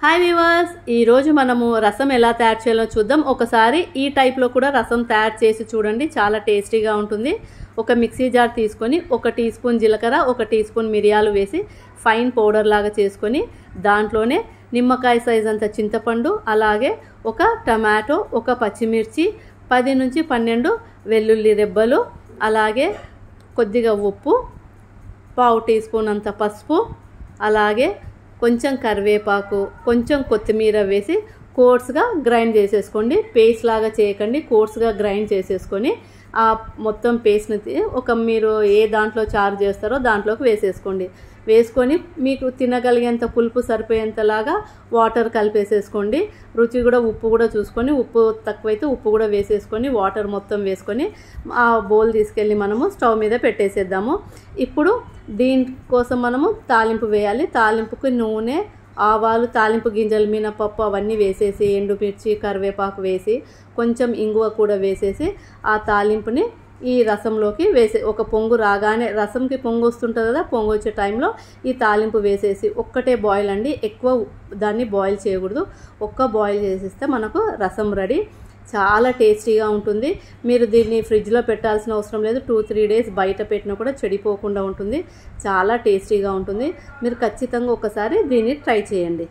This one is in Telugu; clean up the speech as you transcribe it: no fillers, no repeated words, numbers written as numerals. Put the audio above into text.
హాయ్ వ్యూవర్స్, ఈరోజు మనము రసం ఎలా తయారు చేయాలో చూద్దాం. ఒకసారి ఈ టైప్లో కూడా రసం తయారు చేసి చూడండి, చాలా టేస్టీగా ఉంటుంది. ఒక మిక్సీ జార్ తీసుకొని 1 టీ స్పూన్ జీలకర్ర, 1 టీ స్పూన్ మిరియాలు వేసి ఫైన్ పౌడర్ లాగా చేసుకొని దాంట్లోనే నిమ్మకాయ సైజ్ అంత చింతపండు, అలాగే ఒక టమాటో, ఒక పచ్చిమిర్చి, 10 నుంచి 12 వెల్లుల్లి రెబ్బలు, అలాగే కొద్దిగా ఉప్పు, 1/2 టీ స్పూన్ అంత పసుపు, అలాగే కొంచెం కరివేపాకు, కొంచెం కొత్తిమీర వేసి కోర్స్గా గ్రైండ్ చేసేసుకోండి. పేస్ట్ లాగా చేయకండి, కోర్స్గా గ్రైండ్ చేసేసుకొని ఆ మొత్తం పేస్ట్ని మీరు ఏ దాంట్లో చారు చేస్తారో దాంట్లోకి వేసేసుకోండి. వేసుకొని మీకు తినగలిగేంత పులుపు సరిపోయేంతలాగా వాటర్ కలిపేసేసుకోండి. రుచి కూడా ఉప్పు కూడా చూసుకొని, ఉప్పు తక్కువైతే ఉప్పు కూడా వేసేసుకొని వాటర్ మొత్తం వేసుకొని ఆ బౌల్ తీసుకెళ్ళి మనము స్టవ్ మీద పెట్టేసేద్దాము. ఇప్పుడు దీనికోసం మనము తాలింపు వేయాలి. తాలింపుకి నూనె, ఆవాలు, తాలింపు గింజలు, మినపప్పు అవన్నీ వేసేసి ఎండుమిర్చి, కరివేపాకు వేసి కొంచెం ఇంగువ కూడా వేసేసి ఆ తాలింపుని ఈ రసంలోకి వేసే ఒక పొంగు రాగానే, రసంకి పొంగు వస్తుంటుంది కదా, పొంగు వచ్చే టైంలో ఈ తాలింపు వేసేసి ఒక్కటే బాయిల్ అండి, ఎక్కువ దాన్ని బాయిల్ చేయకూడదు. ఒక్క బాయిల్ చేసేస్తే మనకు రసం రెడీ. చాలా టేస్టీగా ఉంటుంది. మీరు దీన్ని ఫ్రిడ్జ్లో పెట్టాల్సిన అవసరం లేదు. 2-3 డేస్ బయట పెట్టినా కూడా చెడిపోకుండా ఉంటుంది. చాలా టేస్టీగా ఉంటుంది. మీరు ఖచ్చితంగా ఒకసారి దీన్ని ట్రై చేయండి.